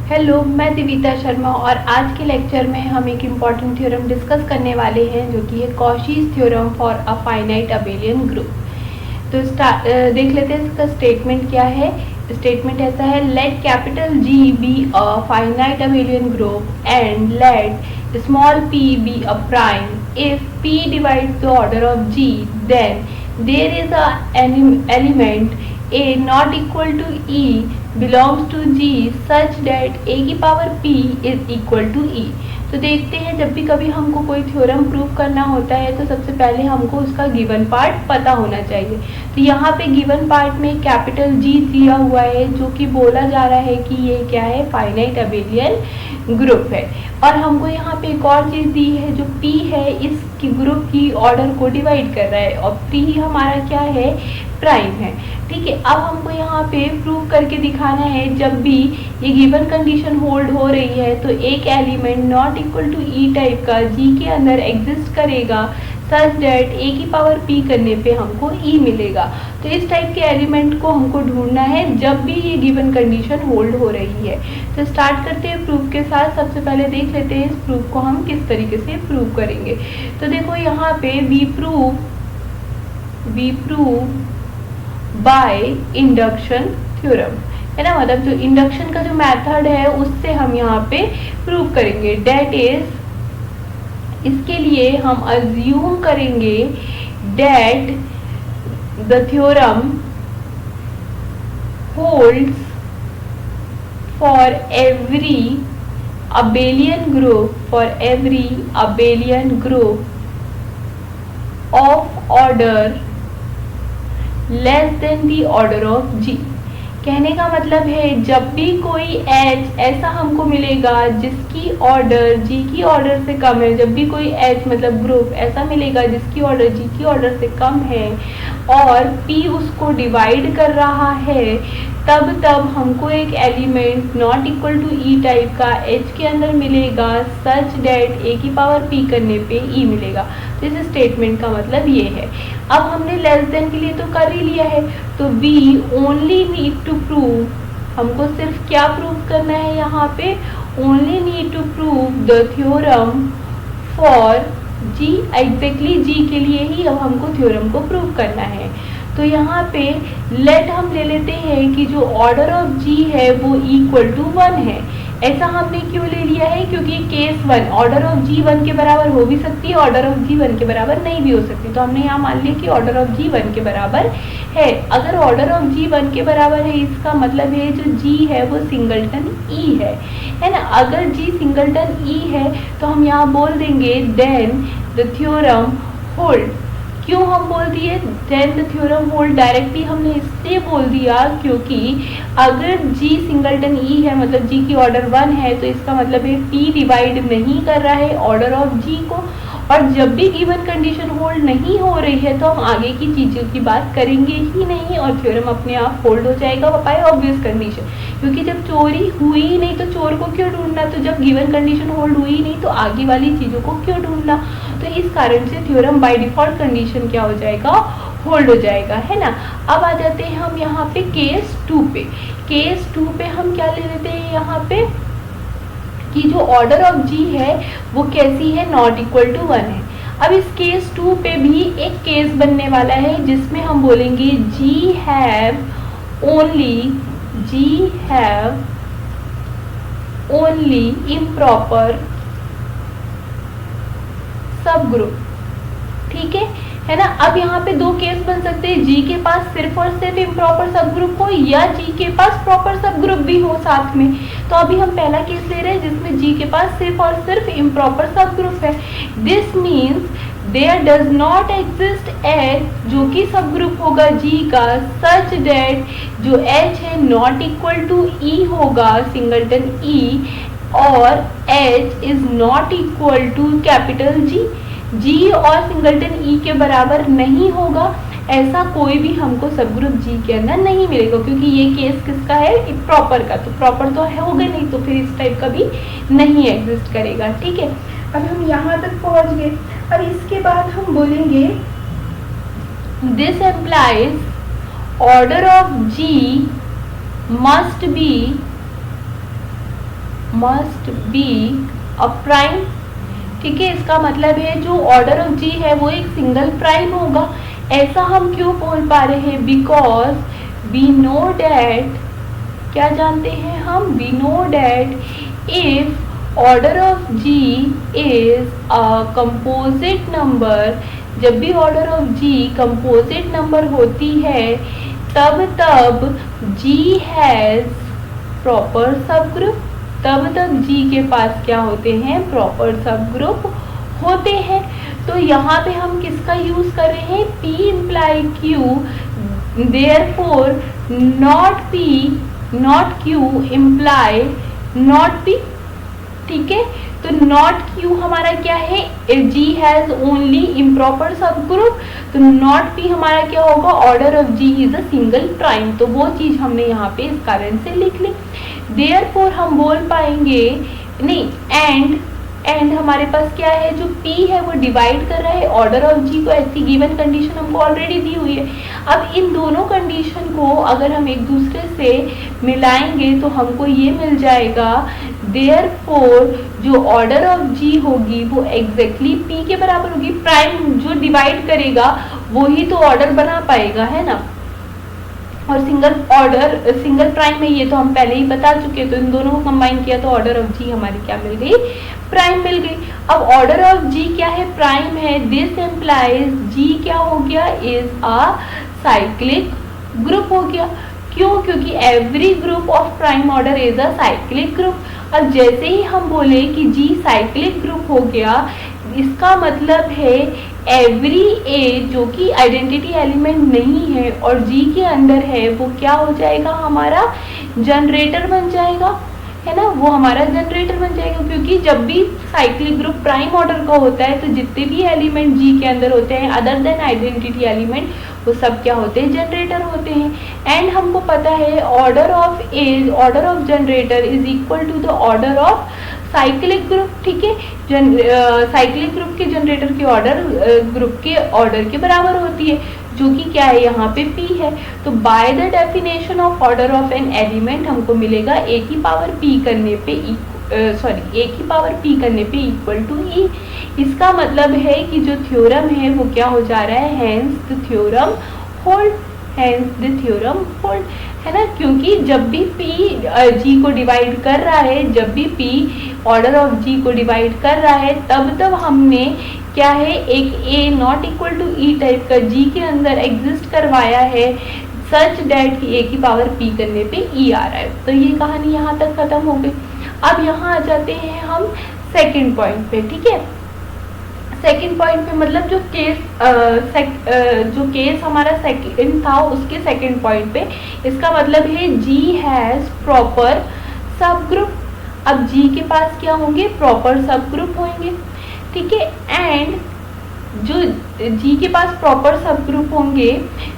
Hello, मैं दिविता शर्मा और आज के लेक्चर में हम एक इम्पॉर्टेंट थ्योरम डिस्कस करने वाले हैं जो कि है Cauchy's theorem for a finite abelian group. तो देख लेते हैं इसका स्टेटमेंट क्या है। स्टेटमेंट ऐसा है, let capital G be a finite abelian group and let small p be a prime if p divides the order of g then there is a element a not equal to e belongs to g such that a की power p is equal to e। तो देखते हैं, जब भी कभी हमको कोई theorem prove करना होता है तो सबसे पहले हमको उसका गिवन पार्ट पता होना चाहिए। तो यहाँ पे गिवन पार्ट में कैपिटल जी दिया हुआ है जो कि बोला जा रहा है कि ये क्या है, फाइनाइट अबेलियन ग्रुप है। और हमको यहाँ पे एक और चीज़ दी है जो p है, इस ग्रुप की ऑर्डर को डिवाइड कर रहा है और p हमारा क्या है, प्राइम है। ठीक है, अब हमको यहाँ पे प्रूव करके दिखाना है जब भी ये गिवन कंडीशन होल्ड हो रही है तो एक element not equal to E type का जी के अंदर एग्जिस्ट करेगा सच डेट ए की पावर पी करने पे हमको ई मिलेगा। तो इस टाइप के एलिमेंट को हमको ढूंढना है जब भी ये गिवन कंडीशन होल्ड हो रही है। तो स्टार्ट करते हैं प्रूफ के साथ। सबसे पहले देख लेते हैं इस प्रूफ को हम किस तरीके से प्रूव करेंगे। तो देखो यहाँ पे we prove by induction theorem है ना, मतलब जो इंडक्शन का जो मेथड है उससे हम यहाँ पे प्रूव करेंगे। डेट इज, इसके लिए हम अज्यूम करेंगे that the theorem holds for every abelian group of order less than the order of G. कहने का मतलब है जब भी कोई h ऐसा हमको मिलेगा जिसकी ऑर्डर g की ऑर्डर से कम है, जब भी कोई h मतलब ग्रुप ऐसा मिलेगा जिसकी ऑर्डर g की ऑर्डर से कम है और p उसको डिवाइड कर रहा है, तब हमको एक element not equal to E type का h के अंदर मिलेगा सच डेट a की पावर p करने पे e मिलेगा। तो इस स्टेटमेंट का मतलब ये है। अब हमने लेस देन के लिए तो कर ही लिया है, तो we only need to prove, हमको सिर्फ क्या प्रूव करना है यहाँ पे, only need to prove the theorem for G. Exactly G के लिए ही अब हमको थ्योरम को प्रूव करना है। तो यहाँ पे लेट हम ले लेते हैं कि जो ऑर्डर ऑफ जी है वो इक्वल टू 1 है। ऐसा हमने क्यों ले लिया है, क्योंकि केस 1 ऑर्डर ऑफ जी 1 के बराबर हो भी सकती है, ऑर्डर ऑफ जी 1 के बराबर नहीं भी हो सकती। तो हमने यहाँ मान लिया कि ऑर्डर ऑफ जी 1 के बराबर है। अगर ऑर्डर ऑफ जी 1 के बराबर है इसका मतलब है जो जी है वो सिंगलटन ई है ना। अगर जी सिंगलटन ई है तो हम यहाँ बोल देंगे देन द थ्योरम होल्ड। क्यों हम बोल दिए then the theorem hold, directly हमने इसलिए बोल दिया क्योंकि अगर g सिंगलटन e है मतलब g की ऑर्डर 1 है तो इसका मतलब है p डिवाइड नहीं कर रहा है ऑर्डर ऑफ g को, और जब भी गिवन कंडीशन होल्ड नहीं हो रही है तो हम आगे की चीज़ों की बात करेंगे ही नहीं और थ्योरम अपने आप होल्ड हो जाएगा बाय ऑब्वियस कंडीशन। क्योंकि जब चोरी हुई ही नहीं तो चोर को क्यों ढूंढना, तो जब गिवन कंडीशन होल्ड हुई नहीं तो आगे वाली चीज़ों को क्यों ढूंढना। तो इस कारण से थ्योरम बाय डिफॉल्ट कंडीशन क्या हो जाएगा, होल्ड हो जाएगा, है ना। अब आ जाते हैं हम यहाँ पे केस 2 पे। केस 2 पे हम क्या ले लेते हैं यहाँ पे कि जो ऑर्डर ऑफ जी है वो कैसी है, नॉट इक्वल टू 1 है। अब इस केस 2 पे भी एक केस बनने वाला है जिसमें हम बोलेंगे जी हैव ओनली इम्प्रॉपर सब ग्रुप। ठीक है ना। अब यहाँ पे दो केस बन सकते हैं, जी के पास सिर्फ और सिर्फ इम्प्रॉपर सब ग्रुप हो या जी के पास प्रॉपर सब ग्रुप भी हो साथ में। तो अभी हम पहला केस ले रहे हैं जिसमें जी के पास सिर्फ और सिर्फ इम्प्रॉपर सब ग्रुप है। This means there does not exist H जो कि सब ग्रुप होगा जी का सच डेट जो एच है नॉट इक्वल टू ई होगा सिंगलटन ई और H is not equal to capital G. G और सिंगलटन ई के बराबर नहीं होगा, ऐसा कोई भी हमको सब ग्रुप जी के अंदर नहीं मिलेगा क्योंकि ये केस किसका है, प्रॉपर का। तो प्रॉपर तो है होगा नहीं तो फिर इस टाइप का भी नहीं एग्जिस्ट करेगा। ठीक है, अब हम यहाँ तक पहुँच गए। अब इसके बाद हम बोलेंगे this implies order of G must be must be a prime. ठीक है, इसका मतलब है जो ऑर्डर ऑफ जी है वो एक सिंगल प्राइम होगा। ऐसा हम क्यों बोल पा रहे हैं? बिकॉज वी नो डैट, क्या जानते हैं हम? We know that if order of G is a composite number, जब भी order of G composite number होती है तब G has proper subgroup, तब जी के पास क्या होते हैं? प्रॉपर सब ग्रुप होते हैं। तो यहाँ पे हम किसका यूज कर रहे हैं? P imply Q, therefore not P not Q imply not P। ठीक है, तो नॉट Q हमारा क्या है? G हैज ओनली इम्प्रॉपर सब ग्रुप, तो नॉट P हमारा क्या होगा? Order of G is a single prime. तो वो चीज हमने यहाँ पे इस कारण से लिख ली। देयरफॉर हम बोल पाएंगे नहीं, एंड हमारे पास क्या है? जो P है वो डिवाइड कर रहा है ऑर्डर ऑफ G को, ऐसी गिवन कंडीशन हमको ऑलरेडी दी हुई है। अब इन दोनों कंडीशन को अगर हम एक दूसरे से मिलाएंगे तो हमको ये मिल जाएगा, देयरफॉर जो ऑर्डर ऑफ G होगी वो एग्जैक्टली P के बराबर होगी। प्राइम जो डिवाइड करेगा वही तो ऑर्डर बना पाएगा, है ना। और सिंगल प्राइम है ये तो हम पहले ही बता चुके, तो इन दोनों को कंबाइन किया तो ऑर्डर ऑफ जी हमारी क्या मिल गई? प्राइम मिल गई। अब ऑर्डर ऑफ जी क्या है? प्राइम है। दिस एम्प्लाइज जी क्या हो गया? इज अ साइक्लिक ग्रुप हो गया। क्यों? क्योंकि every group of prime order is a cyclic group. और जैसे ही हम बोले कि जी साइक्लिक ग्रुप हो गया, इसका मतलब है एवरी ए जो कि आइडेंटिटी एलिमेंट नहीं है और जी के अंदर है वो क्या हो जाएगा? हमारा जनरेटर बन जाएगा, है ना। वो हमारा जनरेटर बन जाएगा, क्योंकि जब भी साइक्लिक ग्रुप प्राइम ऑर्डर का होता है तो जितने भी एलिमेंट जी के अंदर होते हैं अदर देन आइडेंटिटी एलिमेंट, वो सब क्या होते हैं? जनरेटर होते हैं। एंड हमको पता है order of generator is equal to the order of cyclic group. ठीक है, साइक्लिक ग्रुप के जनरेटर के ऑर्डर ग्रुप के ऑर्डर के बराबर होती है, जो कि क्या है? यहाँ पे P है। तो by the definition of order of an element हमको मिलेगा ए की पावर P करने पे इक्वल टू E। इसका मतलब है कि जो थ्योरम है वो क्या हो जा रहा है? हैंस द थ्योरम होल्ड, है ना। क्योंकि जब भी P G को डिवाइड कर रहा है, जब भी P ऑर्डर ऑफ G को डिवाइड कर रहा है तब हमने क्या है? एक A not equal to E type का G के अंदर एग्जिस्ट करवाया है, सच डैट की A की पावर P करने पे E आ रहा है। तो ये कहानी यहाँ तक खत्म हो गई। अब यहाँ आ जाते हैं हम सेकंड पॉइंट पे। ठीक है, सेकंड पॉइंट पे मतलब जो केस हमारा सेकंड था उसके सेकंड पॉइंट पे, इसका मतलब है G हैज प्रॉपर सब ग्रुप। अब G के पास क्या होंगे? प्रॉपर सब ग्रुप होंगे। ठीक है, एंड जो G के पास प्रॉपर सब ग्रुप होंगे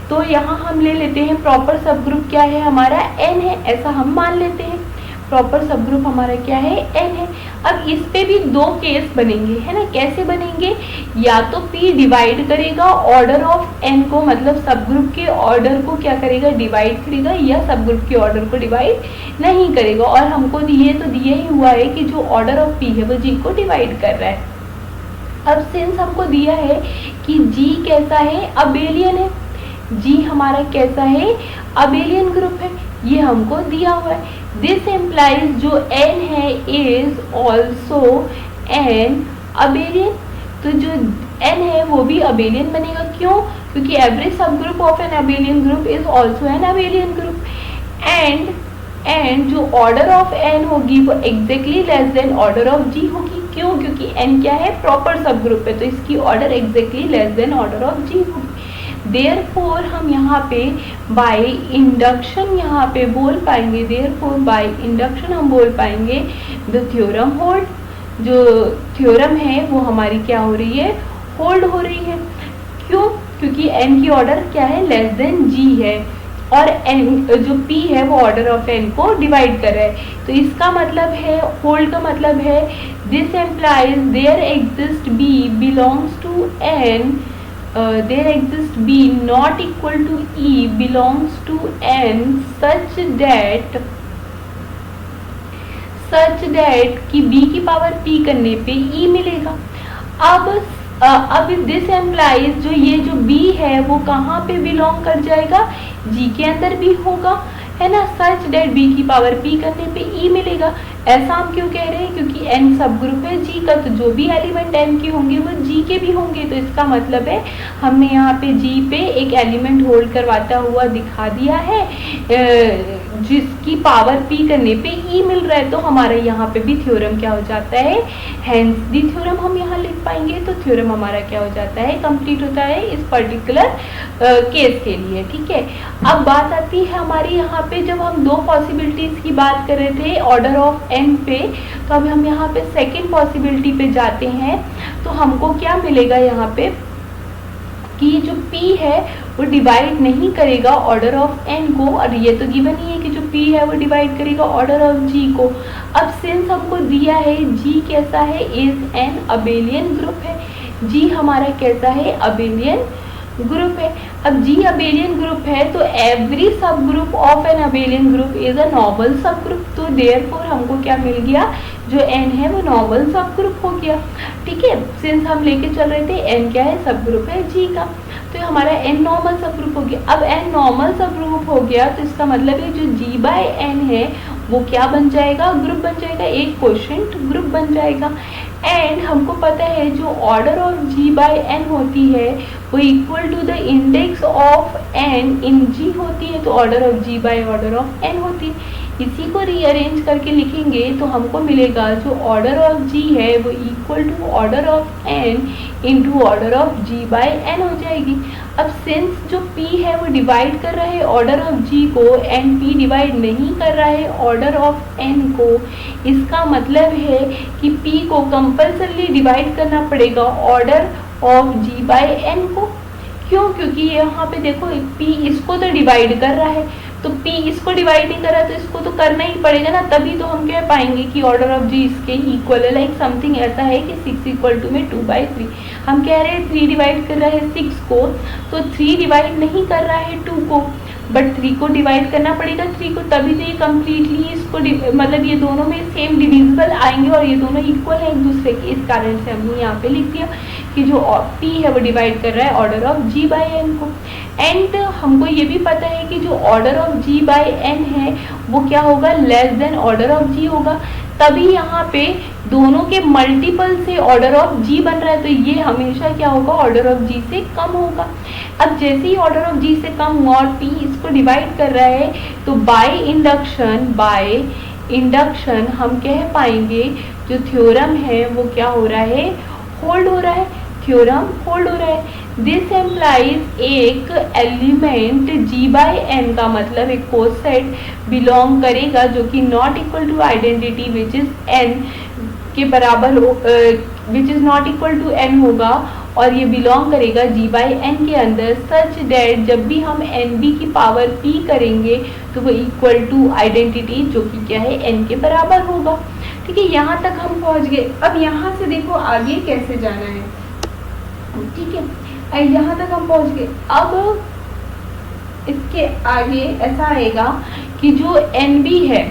तो यहाँ हम ले लेते हैं प्रॉपर सब ग्रुप क्या है? हमारा N है, ऐसा हम मान लेते हैं। प्रॉपर सब ग्रुप हमारा क्या है? N है। अब इस पे भी दो केस बनेंगे, है ना। कैसे बनेंगे? या तो P डिवाइड करेगा ऑर्डर ऑफ N को, मतलब सब ग्रुप के ऑर्डर को क्या करेगा? डिवाइड करेगा, या सब ग्रुप के ऑर्डर को डिवाइड नहीं करेगा। और हमको दिया ही हुआ है कि जो ऑर्डर ऑफ P है वो G को डिवाइड कर रहा है। अब सिंस हमको दिया है कि G कैसा है? अबेलियन है। G हमारा कैसा है? अबेलियन ग्रुप है, ये हमको दिया हुआ है। दिस एम्प्लाइज जो N है इज ऑल्सो एन अबेलियन। तो जो N है वो भी अबेलियन बनेगा। क्यों? क्योंकि एवरी सब group of an abelian group is also an abelian group. And जो ऑर्डर ऑफ N होगी वो exactly less than order of G होगी। क्यों? क्योंकि N क्या है? प्रॉपर सब ग्रुप है, तो इसकी order exactly less than order of G होगी। देयरफॉर हम यहाँ पे बाय इंडक्शन यहाँ पे बोल पाएंगे, देयरफॉर बाय इंडक्शन हम बोल पाएंगे द थ्योरम होल्ड। जो थ्योरम है वो हमारी क्या हो रही है? होल्ड हो रही है। क्यों? क्योंकि N की ऑर्डर क्या है? लेस देन G है, और N जो P है वो ऑर्डर ऑफ N को डिवाइड कर रहा है। तो इसका मतलब है, होल्ड का मतलब है this implies there exist B belongs to N, there exists B not equal to E belongs to N such such that कि b की पावर p करने पे e मिलेगा। अब दिस एम्प्लाइज जो ये जो b है वो कहाँ पे बिलोंग कर जाएगा, g के अंदर भी होगा, है ना। सच दैट b की पावर p करने पे e मिलेगा। ऐसा हम क्यों कह रहे हैं, क्योंकि n सब ग्रुप है g का, तो जो भी एलिमेंट n के होंगे वो g के भी होंगे। तो इसका मतलब है हमने यहाँ पे g पे एक एलिमेंट होल्ड करवाता हुआ दिखा दिया है जिसकी पावर p करने पे e मिल रहा है। तो हमारा यहाँ पे भी थ्योरम क्या हो जाता है, हेंस दी थ्योरम हम यहाँ लिख पाएंगे। तो थ्योरम हमारा क्या हो जाता है, कंप्लीट होता है इस पर्टिकुलर केस के लिए। ठीक है, अब बात आती है हमारी यहाँ पे, जब हम दो पॉसिबिलिटीज की बात कर रहे थे ऑर्डर ऑफ n पे, तो अब हम यहाँ पे सेकेंड पॉसिबिलिटी पे जाते हैं। तो हमको क्या मिलेगा यहाँ पे कि जो p है वो डिवाइड नहीं करेगा ऑर्डर ऑफ n को, और ये तो गिवन ही है कि जो p है वो डिवाइड करेगा ऑर्डर ऑफ g को। अब सिंस हमको दिया है g कैसा है, इज एन अबेलियन ग्रुप है, g हमारा कैसा है, अबेलियन ग्रुप है। अब g अबेलियन ग्रुप है तो एवरी सब group of an abelian group is a normal सब ग्रुप। तो देयरफॉर हमको क्या मिल गया, जो n है वो नॉर्मल सब ग्रुप हो गया। ठीक है, सिंस हम लेके चल रहे थे n क्या है, सब ग्रुप है g का, तो हमारा n नॉर्मल सब ग्रुप हो गया। अब n नॉर्मल सब ग्रुप हो गया तो इसका मतलब है जो g बाय n है वो क्या बन जाएगा, ग्रुप बन जाएगा, एक कोशेंट ग्रुप बन जाएगा। एंड हमको पता है जो order of g by n होती है वो equal to the index of n in g होती है। तो order of g by order of n होती है। इसी को रीअरेंज करके लिखेंगे तो हमको मिलेगा जो ऑर्डर ऑफ g है वो equal to order of n into order of g by n हो जाएगी। अब सिंस जो p है वो डिवाइड कर रहा है ऑर्डर ऑफ g को एंड p डिवाइड नहीं कर रहा है ऑर्डर ऑफ n को, इसका मतलब है कि p को कंपल्सरली डिवाइड करना पड़ेगा order of g by n को। क्यों, क्योंकि यहाँ पे देखो p इसको तो डिवाइड कर रहा है, तो p इसको डिवाइड नहीं कर रहा है तो इसको तो करना ही पड़ेगा ना, तभी तो हम कह पाएंगे कि ऑर्डर ऑफ g इसके इक्वल है। लाइक समथिंग ऐसा है कि 6 इक्वल टू में 2/3, हम कह रहे हैं 3 डिवाइड कर रहा है 6 को, तो 3 डिवाइड नहीं कर रहा है 2 को, बट 3 को डिवाइड करना पड़ेगा 3 को, तभी तो ये कम्प्लीटली इसको मतलब ये दोनों में सेम डिविजिबल आएंगे और ये दोनों इक्वल है एक दूसरे के। इस कारण से हमने यहाँ पे लिख दिया कि जो p है वो डिवाइड कर रहा है order of g by n को। एंड हमको ये भी पता है कि जो order of g by n है वो क्या होगा, less than order of g होगा, तभी यहाँ पे दोनों के मल्टीपल से ऑर्डर ऑफ g बन रहा है, तो ये हमेशा क्या होगा, ऑर्डर ऑफ g से कम होगा। अब जैसे ही ऑर्डर ऑफ g से कम हुआ और p इसको डिवाइड कर रहा है तो बाय इंडक्शन हम कह पाएंगे जो थ्योरम है वो क्या हो रहा है, होल्ड हो रहा है, थ्योरम होल्ड हो रहा है। दिस एम्प्लाइज एक एलिमेंट g बाय n का मतलब एक कोसेट बिलोंग करेगा जो कि not equal to identity which is n के बराबर which is not equal to n होगा, और ये बिलोंग करेगा g बाय n के अंदर, सच दैट जब भी हम nb की पावर p करेंगे तो वो इक्वल टू आइडेंटिटी जो कि क्या है n के बराबर होगा। ठीक है, यहाँ तक हम पहुँच गए। अब यहाँ से देखो आगे कैसे जाना है। ठीक है, यहाँ तक हम पहुँच गए। अब इसके आगे ऐसा आएगा कि जो nb है,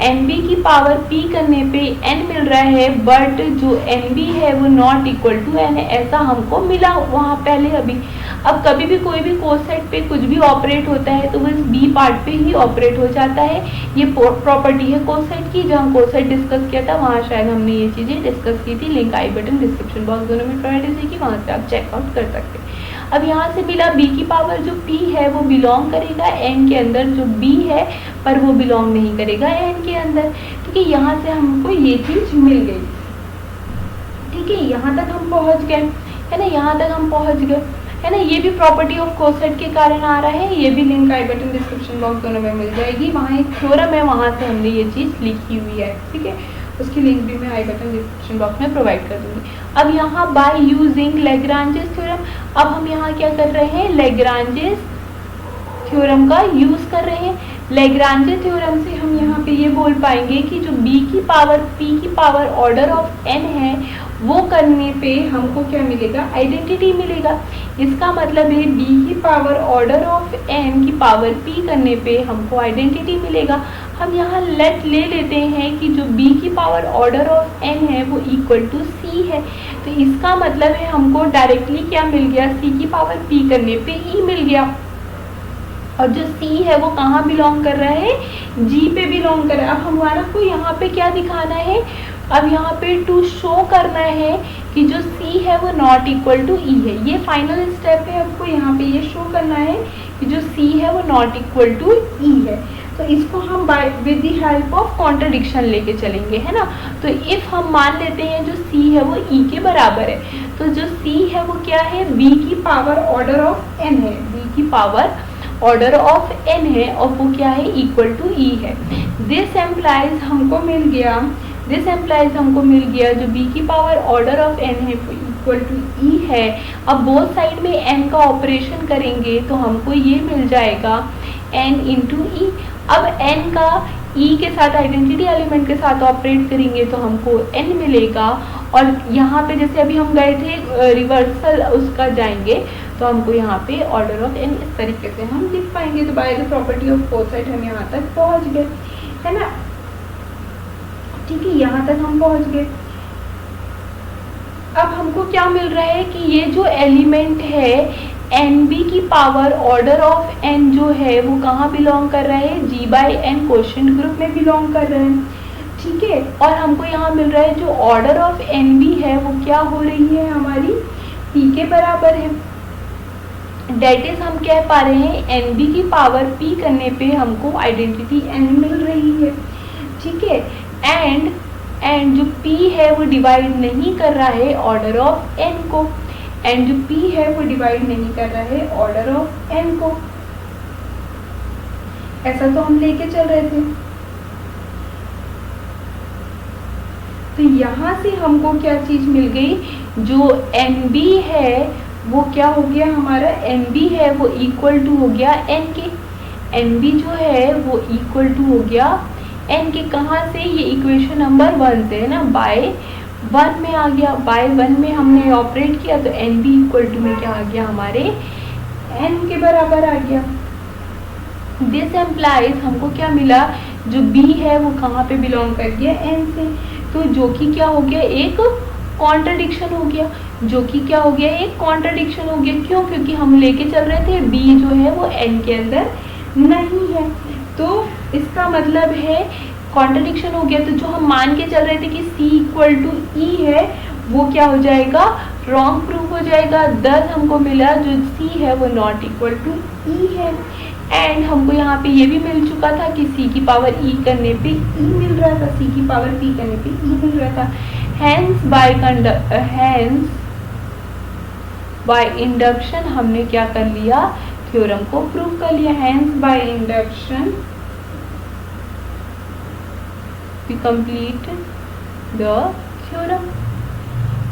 nb की पावर p करने पे n मिल रहा है, बट जो nb है वो नॉट इक्वल टू n है, ऐसा हमको मिला वहाँ पहले अभी। अब कभी भी कोई भी कोसेट पे कुछ भी ऑपरेट होता है तो वो इस b पार्ट पे ही ऑपरेट हो जाता है। ये प्रॉपर्टी है कोसेट की, जहाँ कोसेट डिस्कस किया था वहाँ शायद हमने ये चीज़ें डिस्कस की थी। लिंक आई बटन डिस्क्रिप्शन बॉक्स दोनों में प्रोवाइड है कि वहाँ से आप चेकआउट कर सकते हैं। अब यहाँ से मिला b की पावर जो p है वो बिलोंग करेगा n के अंदर, जो b है पर वो बिलोंग नहीं करेगा n के अंदर। ठीक है, यहाँ से हमको ये चीज़ मिल गई। ठीक है, यहाँ तक हम पहुँच गए, है ना, यहाँ तक हम पहुँच गए, है ना। ये भी प्रॉपर्टी ऑफ कोसेट के कारण आ रहा है, ये भी लिंक आई बटन डिस्क्रिप्शन बॉक्स दोनों में मिल जाएगी। वहाँ एक थ्योरम है, वहाँ से हमने ये चीज़ लिखी हुई है। ठीक है, उसकी लिंक भी मैं आई बटन डिस्क्रिप्शन बॉक्स में प्रोवाइड कर दूँगी। अब यहाँ बाय यूजिंग लैग्रांजेस थ्योरम, अब हम यहाँ क्या कर रहे हैं, लैग्रांजेस थ्योरम का यूज़ कर रहे हैं। लैग्रांजे थ्योरम से हम यहाँ पे ये बोल पाएंगे कि जो b की पावर p की पावर ऑर्डर ऑफ n है वो करने पे हमको क्या मिलेगा, आइडेंटिटी मिलेगा। इसका मतलब है b की पावर ऑर्डर ऑफ n की पावर p करने पे हमको आइडेंटिटी मिलेगा। हम यहाँ लेट ले लेते हैं कि जो b की पावर ऑर्डर ऑफ n है वो इक्वल टू c है। तो इसका मतलब है हमको डायरेक्टली क्या मिल गया, c की पावर p करने पे e मिल गया। और जो c है वो कहाँ बिलोंग कर रहा है, g पे बिलोंग कर रहा है। अब हमारा को यहाँ पे क्या दिखाना है, अब यहाँ पे टू शो करना है कि जो c है वो नॉट इक्वल टू e है। ये फाइनल स्टेप है, आपको यहाँ पे ये शो करना है कि जो c है वो नॉट इक्वल टू e है। तो इसको हम by with the help of contradiction लेके चलेंगे, है ना। तो इफ हम मान लेते हैं जो c है वो e के बराबर है, तो जो c है वो क्या है, b की पावर ऑर्डर ऑफ n है, b की पावर ऑर्डर ऑफ n है और वो क्या है, इक्वल टू e है। दिस एम्प्लाइज हमको मिल गया, जो b की पावर ऑर्डर ऑफ n है वो इक्वल टू e है। अब बोथ साइड में n का ऑपरेशन करेंगे तो हमको ये मिल जाएगा n इंटू ई। अब n का e के साथ आइडेंटिटी एलिमेंट के साथ ऑपरेट करेंगे तो हमको n मिलेगा। और यहाँ पे जैसे अभी हम गए थे रिवर्सल उसका जाएंगे तो हमको यहाँ पे ऑर्डर ऑफ n इस तरीके से हम लिख पाएंगे। तो बाय द प्रॉपर्टी ऑफ कोसाइट हम यहाँ तक पहुँच गए, है ना। ठीक है, यहाँ तक हम पहुँच गए। अब हमको क्या मिल रहा है कि ये जो एलिमेंट है nb की पावर ऑर्डर ऑफ n जो है वो कहाँ बिलोंग कर रहा है, g by n quotient group में बिलोंग कर रहे हैं। ठीक है, और हमको यहाँ मिल रहा है जो ऑर्डर ऑफ nb है वो क्या हो रही है, हमारी p के बराबर है। डेट इज हम कह पा रहे हैं nb की पावर p करने पे हमको आइडेंटिटी n मिल रही है। ठीक है, एंड जो p है वो डिवाइड नहीं कर रहा है ऑर्डर ऑफ n को, एंड जो p है वो डिवाइड नहीं कर रहा है ऑर्डर ऑफ n को। ऐसा तो हम लेके चल रहे थे। तो यहाँ से हमको क्या चीज मिल गई, जो nb है वो क्या हो गया, हमारा nb है वो इक्वल टू हो गया n के, nb जो है वो इक्वल टू हो गया n के। कहाँ से, ये इक्वेशन नंबर 1 से है ना, बाय 1 में आ गया। बाय 1 में हमने ऑपरेट किया तो nb इक्वल टू में क्या आ गया, हमारे n के बराबर आ गया। दिस एम्प्लाइज हमको क्या मिला, जो b है वो कहाँ पे बिलोंग कर गया, n से। तो जो कि क्या हो गया, एक कॉन्ट्रडिक्शन हो गया, क्यों, क्योंकि हम लेके चल रहे थे b जो है वो n के अंदर नहीं है। तो इसका मतलब है कॉन्ट्रडिक्शन हो गया। तो जो हम मान के चल रहे थे कि c इक्वल टू e है वो क्या हो जाएगा, रॉन्ग प्रूफ हो जाएगा। दस हमको मिला जो c है वो नॉट इक्वल टू e है। एंड हमको यहाँ पे ये भी मिल चुका था कि c की पावर e करने पे e मिल रहा था, c की पावर p करने पे e मिल रहा था। हैंस बाय इंडक्शन हमने क्या कर लिया, थ्योरम को प्रूव कर लिया। Hence by induction we complete the theorem.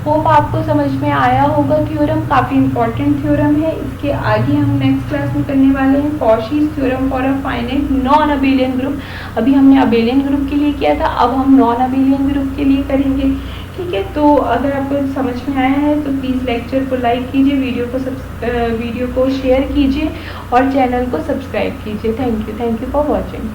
Hope आपको समझ में आया होगा। थ्योरम काफ़ी इंपॉर्टेंट थ्योरम है। इसके आगे हम नेक्स्ट क्लास में करने वाले हैं Cauchy's theorem for a finite non abelian group. अभी हमने अबेलियन ग्रुप के लिए किया था, अब हम नॉन अबेलियन ग्रुप के लिए करेंगे। ठीक है, तो अगर आपको समझ में आया है तो प्लीज़ लेक्चर को लाइक कीजिए, वीडियो को शेयर कीजिए और चैनल को सब्सक्राइब कीजिए। Thank you for watching.